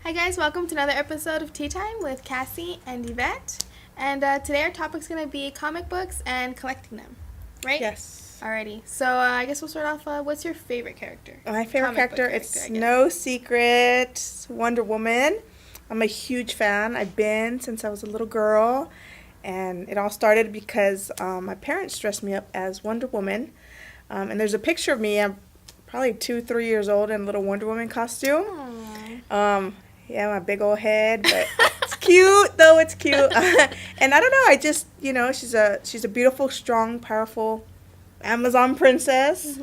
Hi guys, welcome to another episode of Tea Time with Cassy and Yvette. And today our topic's going to be comic books and collecting them, right? Yes. Alrighty, so I guess we'll start off, what's your favorite character? My favorite character, it's no secret, Wonder Woman. I'm a huge fan. I've been since I was a little girl. And it all started because my parents dressed me up as Wonder Woman. And there's a picture of me, I'm probably 2-3 years old in a little Wonder Woman costume. Yeah, my big old head, but it's cute, though. It's cute. And I don't know, I just, she's a beautiful, strong, powerful Amazon princess.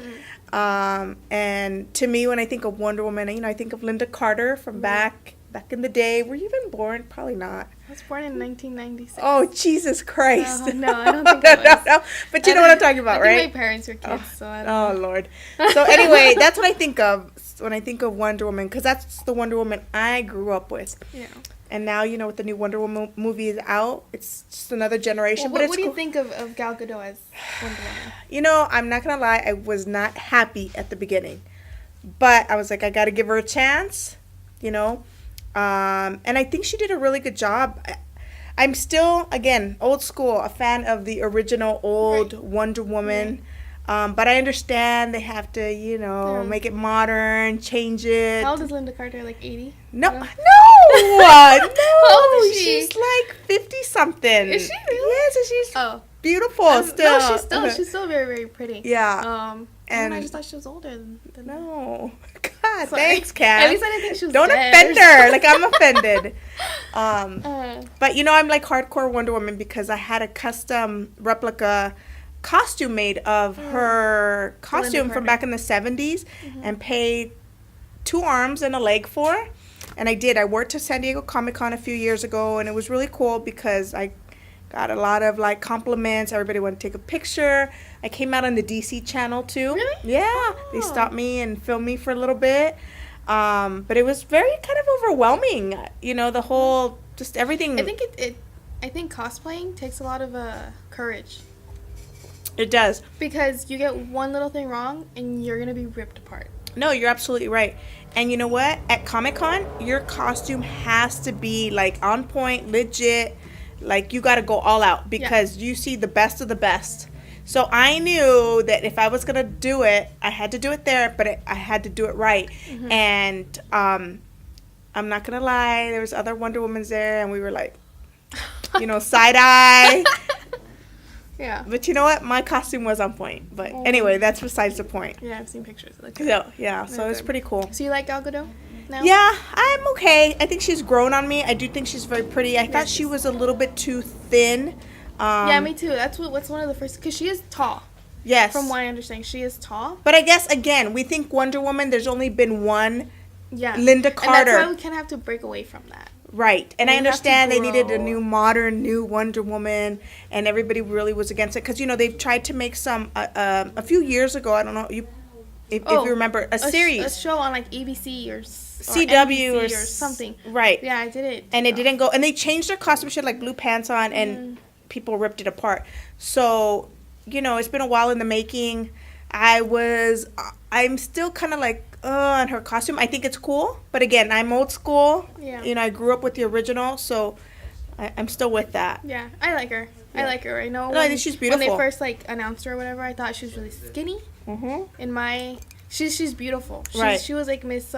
And to me, when I think of Wonder Woman, I think of Linda Carter from back in the day. Were you even born? Probably not. I was born in 1996. Oh, Jesus Christ. No, I don't think I was. No. But you know what I'm talking about, I think right? my parents were kids, so I don't know. Lord. So anyway, that's what I think of when I think of Wonder Woman, because that's the Wonder Woman I grew up with. Yeah. And now, with the new Wonder Woman movie is out, it's just another generation. Well, but what do cool. you think of Gal Gadot as Wonder Woman? I'm not going to lie, I was not happy at the beginning. But I was like, I got to give her a chance, And I think she did a really good job. I'm still, again, old school, a fan of the original old Wonder Woman. But I understand they have to, make it modern, change it. How old is Linda Carter? Like 80? No. No. How old is she? She's like 50-something. Is she really? Yes, and she's beautiful still. No, she's still very, very pretty. Yeah. And I just thought she was older than no. God, Sorry. thanks, Kat. At least I didn't think she was Don't dead. offend her. Like, I'm offended. But, I'm like hardcore Wonder Woman because I had a custom replica costume made of her costume from back in the 70s and paid 2 arms and a leg for. And I did. I wore it to San Diego Comic-Con a few years ago, and it was really cool because I got a lot of, compliments. Everybody wanted to take a picture. I came out on the DC channel, too. Really? Yeah. Oh. They stopped me and filmed me for a little bit. But it was very kind of overwhelming. The whole, just everything. I think cosplaying takes a lot of courage. It does. Because you get one little thing wrong, and you're going to be ripped apart. No, you're absolutely right. And you know what? At Comic-Con, your costume has to be, on point, legit. You got to go all out because you see the best of the best. So I knew that if I was going to do it, I had to do it there, but I had to do it right. And I'm not going to lie, there was other Wonder Womans there, and we were side-eye. Yeah. But you know what? My costume was on point. But anyway, that's besides the point. Yeah, I've seen pictures. So it's pretty cool. So you like Gal Gadot now? Yeah, I'm okay. I think she's grown on me. I do think she's very pretty. I thought she was a little bit too thin. Yeah, me too. What's one of the first... Because she is tall. Yes. From what I understand, she is tall. But I guess, again, we think Wonder Woman, there's only been one Linda Carter. And that's why we kind of have to break away from that. Right. And I understand they needed a new Wonder Woman, and everybody really was against it. Because, they've tried to make some, a few years ago, I don't know if you remember, a series. A show on, ABC or CW or something. Right. Yeah, I did it. And it didn't go. And they changed their costume. She had, blue pants on, and people ripped it apart. So, it's been a while in the making. I'm still kind of on her costume. I think it's cool. But again, I'm old school. Yeah. I grew up with the original, so I'm still with that. Yeah, I like her. Yeah. I like her. I know. I think she's beautiful. When they first announced her or whatever, I thought she was really skinny. She's beautiful. She was Miss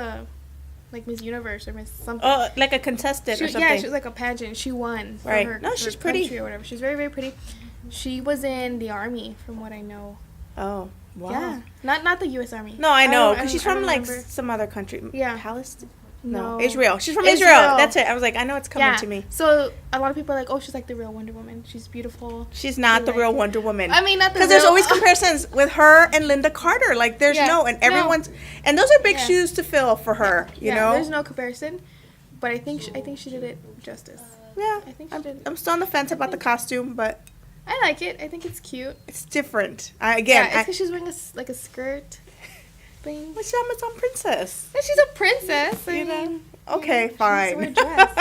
Miss Universe or Miss something. Oh, like a contestant or something. Yeah, she was a pageant. She won. Right. For No, she's pretty. Or whatever. She's very, very pretty. She was in the Army, from what I know. Oh, wow. Yeah. Not the U.S. Army. No, I know. Because she's from, some other country. Yeah. Palestine? No. Israel. She's from Israel. That's it. I was like, I know it's coming to me. So, a lot of people are like, oh, she's like the real Wonder Woman. She's beautiful. She's not the real Wonder Woman. I mean, not the real. Because there's always comparisons with her and Linda Carter. There's and everyone's... And those are big shoes to fill for her, you know? There's no comparison. But I think she did it justice. Yeah. I think she did. I'm still on the fence about the costume, but... I like it. I think it's cute. It's different. It's because she's wearing a skirt thing. Well, she's an Amazon princess. Yeah, she's a princess. I mean, okay, fine. She's wearing a dress.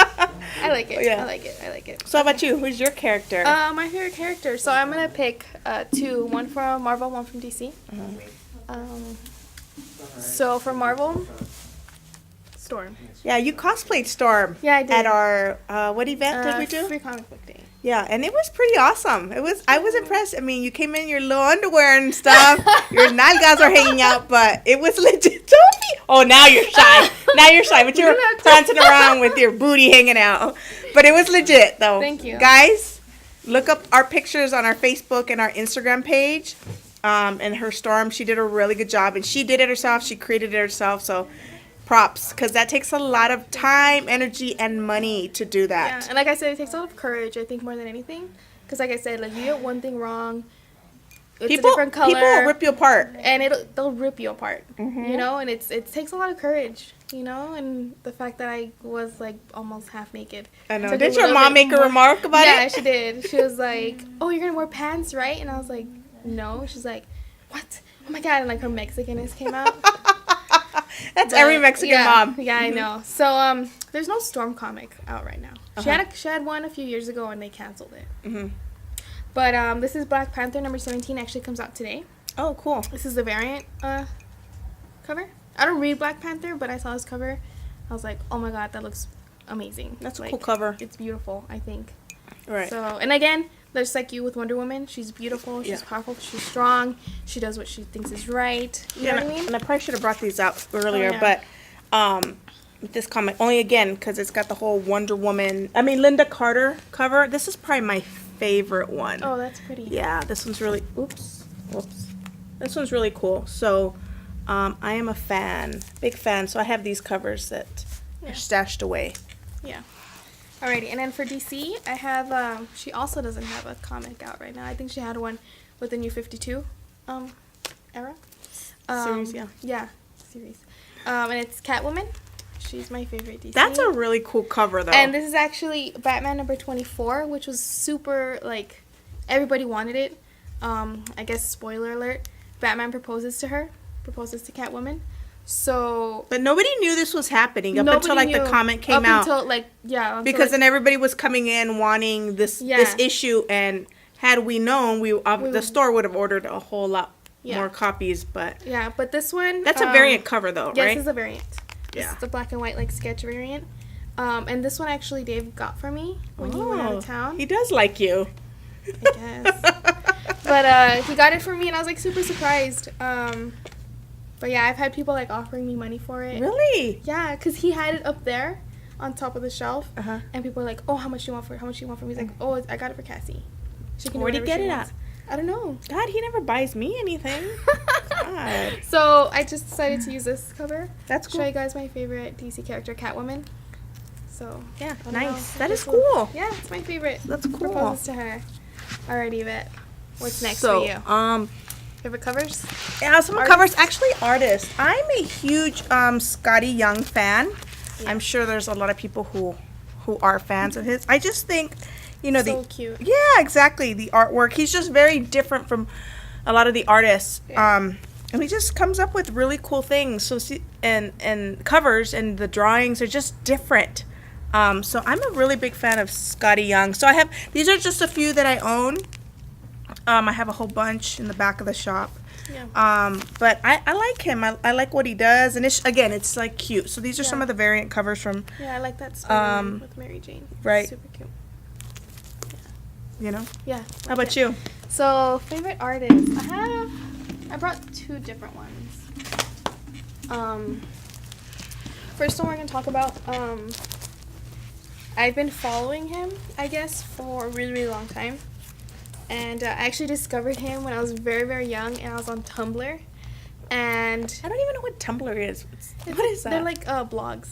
I like it. Yeah. I like it. So how about you? Who's your character? My favorite character. So I'm going to pick 2. One from Marvel, one from DC. So for Marvel, Storm. Yeah, you cosplayed Storm. Yeah, I did. At our, what event did we do? Free Comic Book Day. Yeah, and it was pretty awesome. I was impressed. I mean, you came in your little underwear and stuff. Your nalgas are hanging out, but it was legit. Don't be. Oh, now you're shy. But you're prancing around with your booty hanging out. But it was legit, though. Thank you. Guys, look up our pictures on our Facebook and our Instagram page. And her Storm, she did a really good job. And she did it herself. She created it herself. So props, because that takes a lot of time, energy, and money to do that. Yeah, and like I said, it takes a lot of courage, I think, more than anything. Because like I said, like, you get one thing wrong, it's a different color. People will rip you apart. And they'll rip you apart, you know? And it takes a lot of courage, you know? And the fact that I was, like, almost half naked. I know. Did your mom make a remark about it? Yeah, she did. She was like, oh, you're going to wear pants, right? And I was like, no. She's like, what? Oh, my God. And, like, her Mexicanness came out. That's every Mexican mom. Yeah, I know. So, there's no Storm comic out right now. She had one a few years ago, and they canceled it. But this is Black Panther number 17. Actually comes out today. Oh, cool. This is the variant cover. I don't read Black Panther, but I saw this cover. I was like, oh my God, that looks amazing. That's like, a cool cover. It's beautiful, I think. Right. So, and again, just like you with Wonder Woman, she's beautiful, she's powerful, she's strong, she does what she thinks is right. You know what I mean? And I probably should have brought these out earlier, but with this comic, only again, because it's got the whole Wonder Woman, Linda Carter cover. This is probably my favorite one. Oh, that's pretty. Yeah, this one's really, whoops. This one's really cool. So, I am a fan, big fan. So I have these covers that are stashed away. Yeah. Alrighty, and then for DC, I have, she also doesn't have a comic out right now. I think she had one with the New 52 era. Series, yeah. Yeah, series. And it's Catwoman. She's my favorite DC. That's a really cool cover, though. And this is actually Batman number 24, which was super, like, everybody wanted it. I guess, spoiler alert, Batman proposes to Catwoman. So, but nobody knew this was happening up until like the comic came out. Because then everybody was coming in wanting this issue, and had we known, the store would have ordered a whole lot more copies. But but this one, that's a variant cover though, right? Yes, it's a variant. Yeah, it's a black and white like sketch variant. And this one actually Dave got for me when he went out of town. He does like you, I guess. But he got it for me, and I was like super surprised. But yeah, I've had people like offering me money for it. Really? Yeah, because he had it up there on top of the shelf. And people were like, oh, how much do you want for it? How much do you want for me? He's like, oh, I got it for Cassie. She can do Where'd he get it wants. at? I don't know. God, he never buys me anything. God. So I just decided to use this cover. That's cool. Show you guys my favorite DC character, Catwoman. So yeah, nice. That is cool. Yeah, it's my favorite. That's cool. Proposes to her. Alrighty, Yvette. What's next for you? Favorite covers? Yeah, some covers. Actually, artists. I'm a huge Scotty Young fan. Yeah. I'm sure there's a lot of people who are fans of his. I just think, so cute. Yeah, exactly. The artwork. He's just very different from a lot of the artists. Yeah. And he just comes up with really cool things. So and covers and the drawings are just different. So I'm a really big fan of Scotty Young. So these are just a few that I own. I have a whole bunch in the back of the shop. Yeah. But I like him. I like what he does. And it's like cute. So these are some of the variant covers from... Yeah, I like that story with Mary Jane. Right. Super cute. Yeah. Yeah. How about you? So, favorite artist. I brought two different ones. First one we're going to talk about... I've been following him, I guess, for a really, really long time. And I actually discovered him when I was very, very young, and I was on Tumblr. And I don't even know what Tumblr is. What is that? They're like blogs.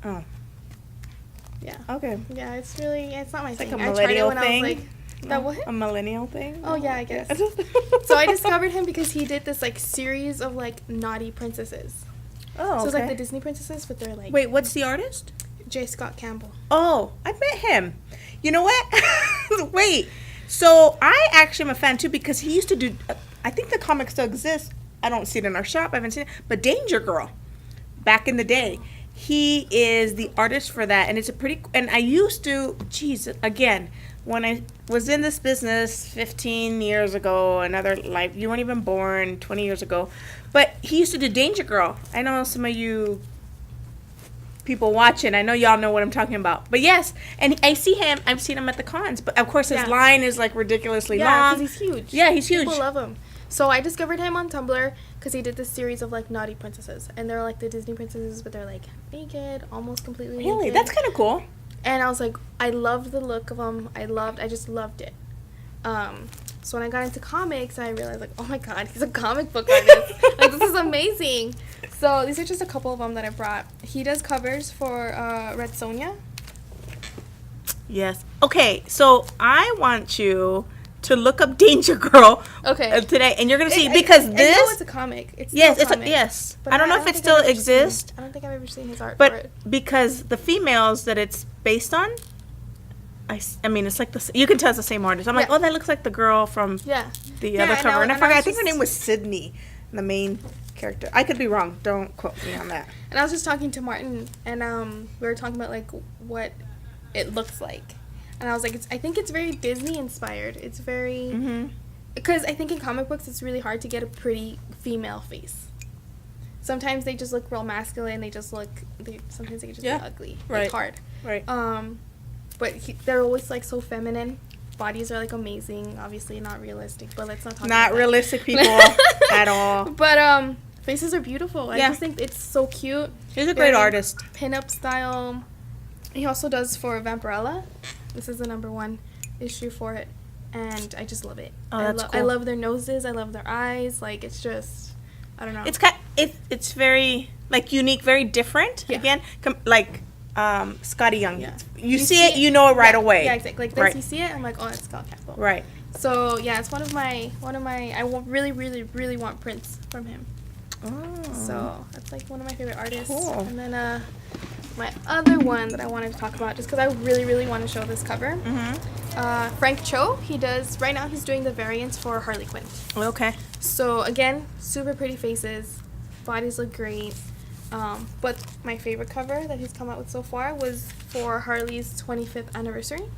Oh. Yeah. Okay. Yeah, it's not my thing. Like a millennial thing? I was like, that what? A millennial thing? Oh, yeah, I guess. So I discovered him because he did this, like, series of, like, naughty princesses. Oh, okay. So it's like the Disney princesses, but they're like... Wait, what's the artist? J. Scott Campbell. Oh, I met him. You know what? Wait. So I actually am a fan too because he used to do. I think the comic still exists. I don't see it in our shop. I haven't seen it. But Danger Girl, back in the day, he is the artist for that, and it's a pretty. And I used to. Geez, again, when I was in this business 15 years ago, another life. You weren't even born 20 years ago, but he used to do Danger Girl. I know some of you people watching, I know y'all know what I'm talking about. But yes, and I've seen him at the cons. But of course, his line is like ridiculously long. Yeah, because he's huge. Yeah, he's huge. People love him. So I discovered him on Tumblr because he did this series of like naughty princesses, and they're like the Disney princesses, but they're like naked, almost completely naked. Really, that's kind of cool. And I was like, I loved the look of him. I just loved it. So when I got into comics, I realized like, oh my god, he's a comic book artist. Like, this is amazing. So these are just a couple of them that I brought. He does covers for Red Sonja. Yes. Okay, so I want you to look up Danger Girl today, and you're gonna see because this. I know it's a comic. It's yes, it's a comic. Yes. I don't know if it still exists. I don't think I've ever seen his art. But for it. because the females that it's based on, I mean, it's like you can tell it's the same artist. I'm like, oh, that looks like the girl from the other cover. And I forgot. I think her name was Sydney, the main character. I could be wrong. Don't quote me on that. And I was just talking to Martin, and we were talking about like what it looks like, and I was like, I think it's very Disney inspired. It's very because I think in comic books it's really hard to get a pretty female face. Sometimes they just look real masculine. Sometimes they just look ugly. Right. It's hard. Right. But they're always like so feminine. Bodies are like amazing. Obviously not realistic, but let's not talk about realistic people at all. But faces are beautiful. I just think it's so cute. He's a great artist. Pinup style. He also does for Vampirella. This is the #1 issue for it, and I just love it. Oh, that's cool. I love their noses. I love their eyes. Like, it's just, I don't know. It's very like unique, very different. Yeah. Again, Scotty Young. Yeah. You see it, you know it right away. Yeah, exactly. Like this, you see it, I'm like, oh, it's Scott Campbell. Right. So yeah, it's one of my. I really, really, really want prints from him. Oh. So that's like one of my favorite artists. Cool. And then my other one that I wanted to talk about, just because I really, really want to show this cover. Frank Cho. Right now he's doing the variants for Harley Quinn. Okay. So again, super pretty faces, bodies look great. But my favorite cover that he's come out with so far was for Harley's 25th anniversary.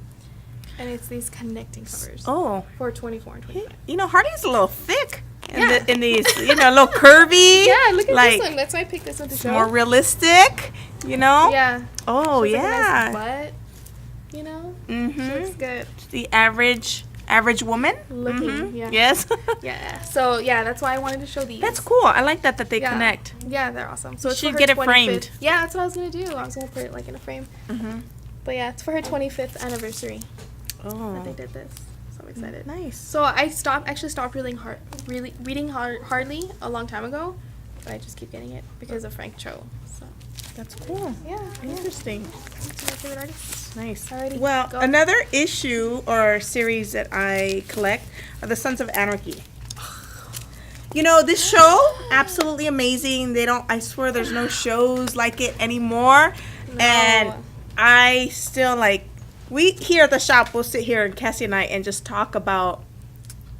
And it's these connecting covers. Oh. For 24 and 25. You know, Harley's a little thick in these, a little curvy. Yeah, look at this one. That's why I picked this one to show. More realistic, Yeah. Oh, she has yeah. Like a nice butt, She looks good. The average woman looking. Yeah. Yes. Yeah. So yeah, that's why I wanted to show these. That's cool. I like that they connect. Yeah, they're awesome. So it's should get it framed. Yeah, that's what I was gonna do. I was gonna put it like in a frame. But yeah, it's for her 25th anniversary. Oh. That they did this. So I'm excited. Nice. So I stopped reading Harley a long time ago, but I just keep getting it because of Frank Cho. So that's cool. Yeah. Interesting. That's my favorite artist. Nice. Alrighty, well, another issue or series that I collect are the Sons of Anarchy. This show, absolutely amazing. I swear there's no shows like it anymore. No. And I still we here at the shop, we'll sit here, and Cassie and I, and just talk about,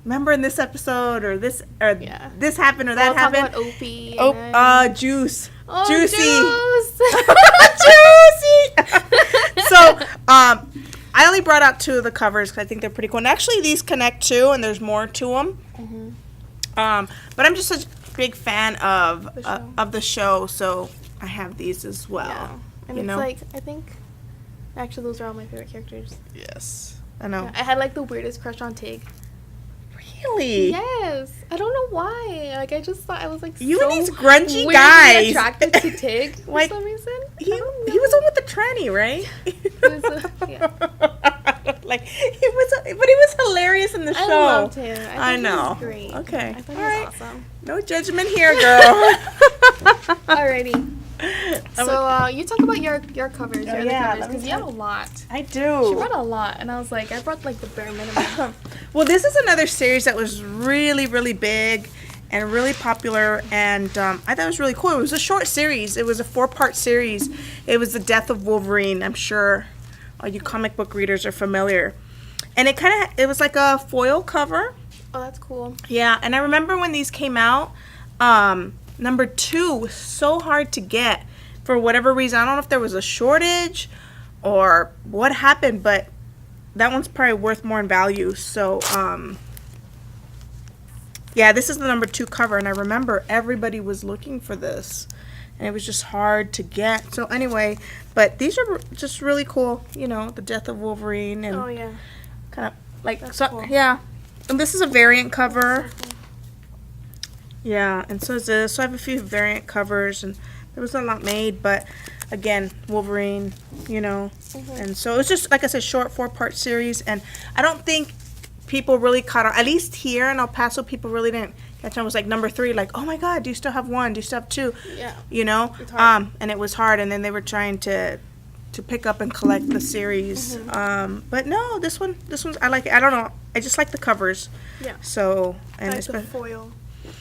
remember in this episode, or this happened, or that happened. Talk about Opie. Juice. Oh, Juicy. Juicy. So, I only brought out 2 of the covers because I think they're pretty cool. And actually, these connect too, and there's more to them. But I'm just such a big fan of the show, so I have these as well. Yeah. And it's I think, actually, those are all my favorite characters. Yes, I know. Yeah, I had the weirdest crush on Tig. Really? Yes. I don't know why. I just thought I was you so and these grungy guys attracted to Tig for some reason. He was on with the tranny, right? But he was hilarious in the show. I loved him. I know. He was great. Okay. I thought he was awesome. No judgment here, girl. Alrighty. So you talk about your covers, because you have a lot. I do. She brought a lot, and I was like, I brought the bare minimum. Well, this is another series that was really, really big and really popular, and I thought it was really cool. It was a short series. It was a 4-part series. It was The Death of Wolverine. I'm sure all you comic book readers are familiar. And it was like a foil cover. Oh, that's cool. Yeah, and I remember when these came out, #2 was so hard to get for whatever reason. I don't know if there was a shortage or what happened, but that one's probably worth more in value. So, yeah, this is the #2 cover, and I remember everybody was looking for this. and it was just hard to get. So anyway, but these are just really cool. You know, the death of Wolverine and Oh yeah. kind of like That's so cool. yeah. And this is a variant cover. So cool. Yeah, and so is this. So I have a few variant covers, and there was a lot made, but again, Wolverine, you know. And so it was just, like I said, short 4-part series, and I don't think people really caught on. At least here in El Paso, people really didn't catch on. It was like number 3, like, oh my God, do you still have 1? Do you still have 2? Yeah. You know? It's hard. And it was hard, and then they were trying to pick up and collect the series. But no, this one's, I like it. I don't know. I just like the covers. Yeah. So, and I like it's the foil.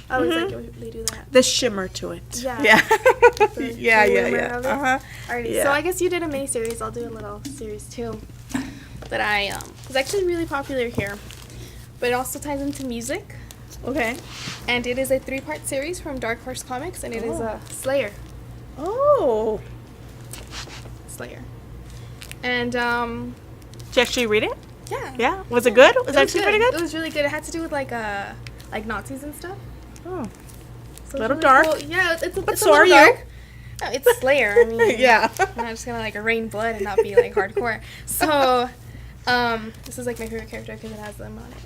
I always like it when they do that. the shimmer to it. Yeah. Yeah. The yeah. glimmer of it. Uh-huh. Alrighty, Yeah. so I guess you did a mini series. I'll do a little series too. That I was actually really popular here, but it also ties into music. Okay. And it is a 3-part series from Dark Horse Comics, and it is a Slayer. Oh. Slayer. And Did you actually read it? yeah. Yeah. Was it good? Was it actually pretty It good? was really good. It had to do with like Nazis and stuff. Oh. So Little it's really dark. cool. Yeah, it's But a so are little you. dark. No, it's Slayer. I mean, Yeah. I'm not just gonna like rain blood and not be like hardcore. So, this is like my favorite character because it has them on it.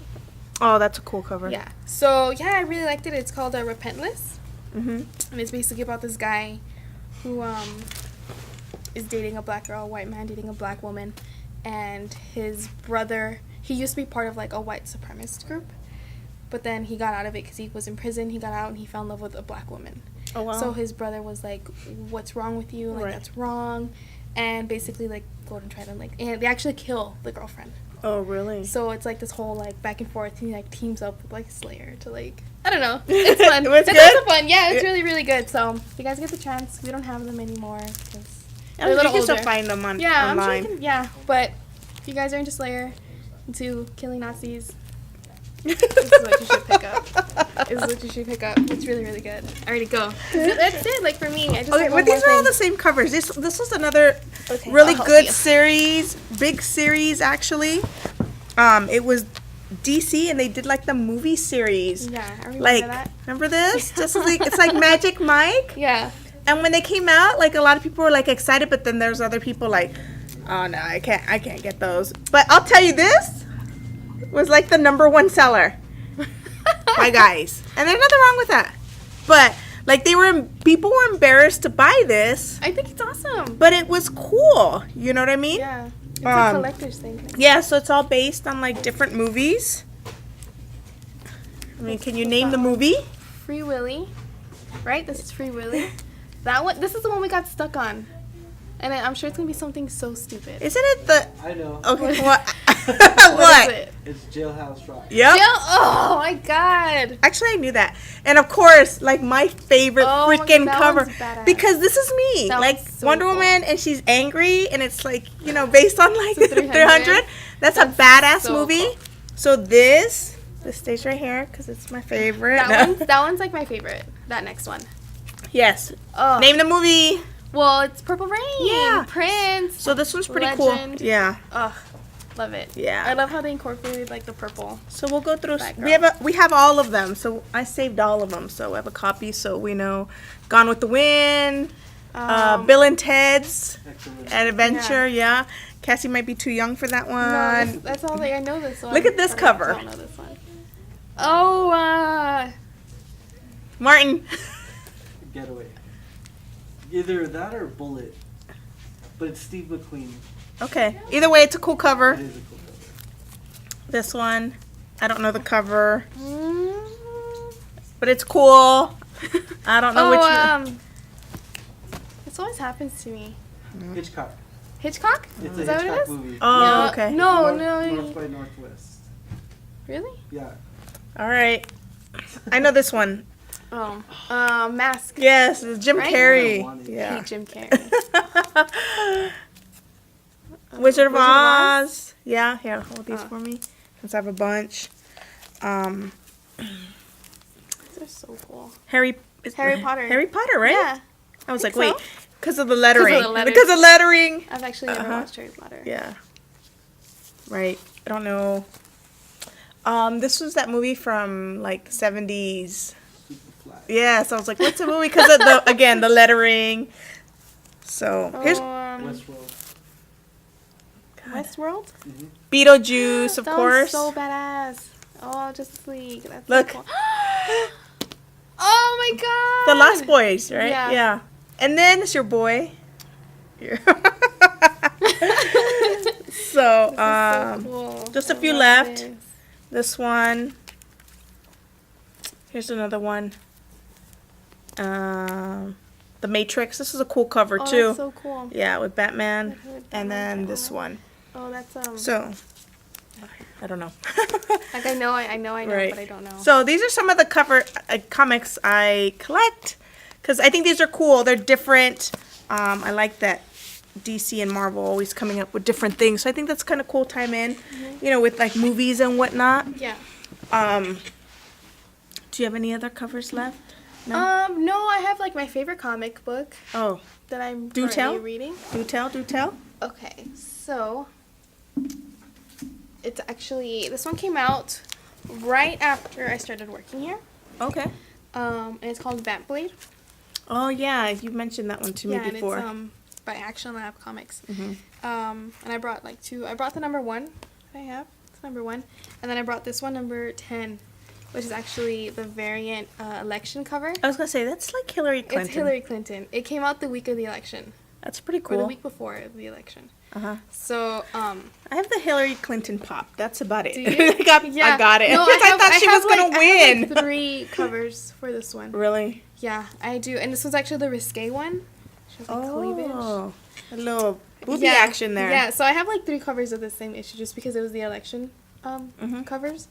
Oh, that's a cool cover. Yeah. So yeah, I really liked it. It's called Repentless, Mhm. and it's basically about this guy who is dating a black girl, a white man dating a black woman, and his brother. He used to be part of like a white supremacist group, but then he got out of it because he was in prison. He got out and he fell in love with a black woman. Oh wow. So his brother was like, "What's wrong with you? Like Right. that's wrong," and basically like go and try to like, and they actually kill the girlfriend. Oh really? So it's like this whole like back and forth. And he like teams up with like Slayer to like, I don't know. It's fun. It was It's good? also fun. Yeah, it's really really good. So if you guys get the chance, we don't have them anymore because I they're a mean, little you can still older. find them on Yeah, online. I'm sure you can. Yeah, but if you guys are into Slayer, into killing Nazis, this is what you should pick up. This is what you should pick up. It's really really good. Alright, go. That's it. Like for me, I just Okay, have but one these more are all thing. the same covers. This was another Okay, really I'll help good you. series, big series actually. It was DC and they did like the movie series. Yeah, I remember Like, that. remember this? Just like it's like Magic Mike. Yeah. And when they came out, like a lot of people were like excited, but then there's other people like, oh no, I can't get those. But I'll tell you, this was like the #1 seller. My guys, and there's nothing wrong with that. But like people were embarrassed to buy this, I think it's awesome. but it was cool. You know what I mean? Yeah. It's a Um, collector's thing. Yeah. So it's all based on like different movies. I mean, can you name the movie? Free Willy. Right? This is Free Willy. That one, this is the one we got stuck on. And I'm sure it's going to be something so stupid. Isn't it the? I know. Okay. What? What is it? It's Jailhouse Rock. Yep. Jill? Oh my god. Actually, I knew that. And of course, like my favorite Oh my freaking God, that cover. one's badass. Because this is me. That like one's so Wonder cool. Woman, and she's angry, and it's like, you know, based on like So 300. 300. That's a badass so movie. cool. So this stays right here because it's my favorite. That one's like my favorite. That next one. Yes. Oh. Name the movie. Well, it's Purple Rain. Yeah. Prince. So this one's pretty Legend. cool. Yeah. Ugh. Love it. Yeah. I love how they incorporated like the purple. So we'll go through. That We have all of them. So I saved all of them. So I have a copy. So we know, Gone with the Wind, Bill and Ted's Excellent. Adventure. Yeah. Cassie might be too young for that No, one. that's all. Like I know this one. Look at this but cover. I don't know this one. Oh. Martin. Getaway. Either that or Bullet. But it's Steve McQueen. Okay. Either way, it's a cool cover. It is a cool cover. This one, I don't know the cover, Mm. but it's cool. I don't know which one. This always happens to me. Hitchcock. Hitchcock? It's Is a that what it Hitchcock is? movie. Oh, No, okay. No, North by Northwest. Really? Yeah. All right. I know this one. Oh. Mask. Yes, it's Jim Right? Carrey. I Yeah. Hate Jim Carrey. Wizard of Wizard of Oz? Oz. Yeah, here, hold these Oh. for me. Since I have a bunch. These are so cool. Harry Potter. Harry Potter, right? Yeah. I was Think like, wait, so. because of the lettering. letters. Because of lettering. I've actually never Uh-huh. watched Harry Potter. Yeah. Right. I don't know. This was that movie from like 70s. Superfly. Yes, I was like, what's the movie? Because of the lettering. So here's Westworld. Westworld. Mm-hmm. Beetlejuice, of That course. was so badass. Oh, Justice League. That's Look. so cool. Oh my god. The Lost Boys, right? Yeah. And then it's your boy. So, cool. just a I few love left. this. This one. Here's another one. The Matrix. This is a cool cover Oh, too. that's so cool. Yeah, with Batman. With And then Batman. this one. Oh, that's So, I don't know. like I know, Right. but I don't know. So these are some of the cover comics I collect because I think these are cool. They're different. I like that DC and Marvel always coming up with different things. So I think that's kind of cool time in, with like movies and whatnot. Yeah. Do you have any other covers left? No, I have like my favorite comic book Oh, that I'm Do currently tell. reading. do tell. Okay, so it's actually this one came out right after I started working here. Okay. And it's called Vamp Blade. Oh yeah, you mentioned that one to me before. And it's by Action Lab Comics. Mhm. And I brought like two. I brought the number 1 that I have. It's number 1, and then I brought this one, number 10, which is actually the variant election cover. I was gonna say that's like Hillary Clinton. It's Hillary Clinton. It came out the week of the election, That's pretty or cool. the week before the election. So I have the Hillary Clinton pop. That's about it. Do you? I got it. No, Because I thought she was gonna win. I have like 3 covers for this one. Really? Yeah, I do. And this one's actually the risque one. She has like cleavage. Oh, a little booby Yeah, action there. Yeah, so I have like 3 covers of the same issue just because it was the election covers.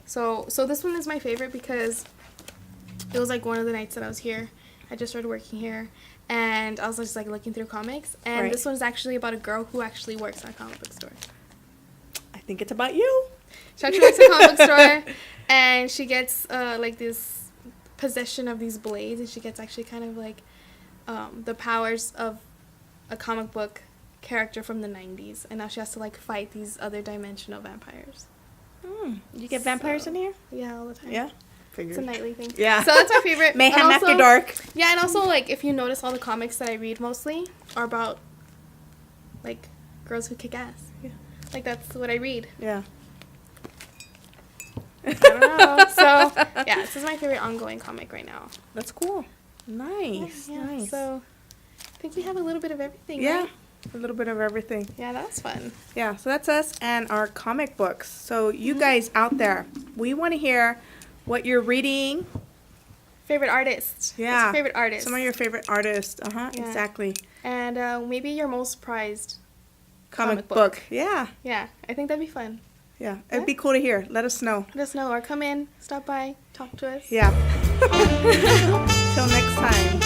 So this one is my favorite because it was like one of the nights that I was here. I just started working here, and I was just like looking through comics. And Right. this one's actually about a girl who actually works at a comic book store. I think it's about you. She actually works at a comic book store, and she gets like this possession of these blades, and she gets actually kind of like the powers of a comic book character from the 90s, and now she has to like fight these other dimensional vampires. You get vampires in here? Yeah, all the time. Yeah. It's Figured. a nightly thing. Yeah. So that's my favorite. Mayhem And After also- Dark. Yeah, and also like if you notice, all the comics that I read mostly are about like girls who kick ass. Yeah. Like that's what I read. Yeah. I don't know. So yeah, this is my favorite ongoing comic right now. That's cool. Nice. Yeah, Nice. so I think we have a little bit of everything. Yeah. Right? A little bit of everything. Yeah, that's fun. Yeah, so that's us and our comic books. So you guys out there, we want to hear what you're reading. Favorite artist. Yeah. What's your favorite artist? Some of your favorite artists. Yeah. Exactly. And maybe your most prized Comic comic book. Yeah. Yeah, I think that'd be fun. Yeah. It'd be cool to hear. Let us know. Let us know or come in, stop by, talk to us. Yeah. Till next time.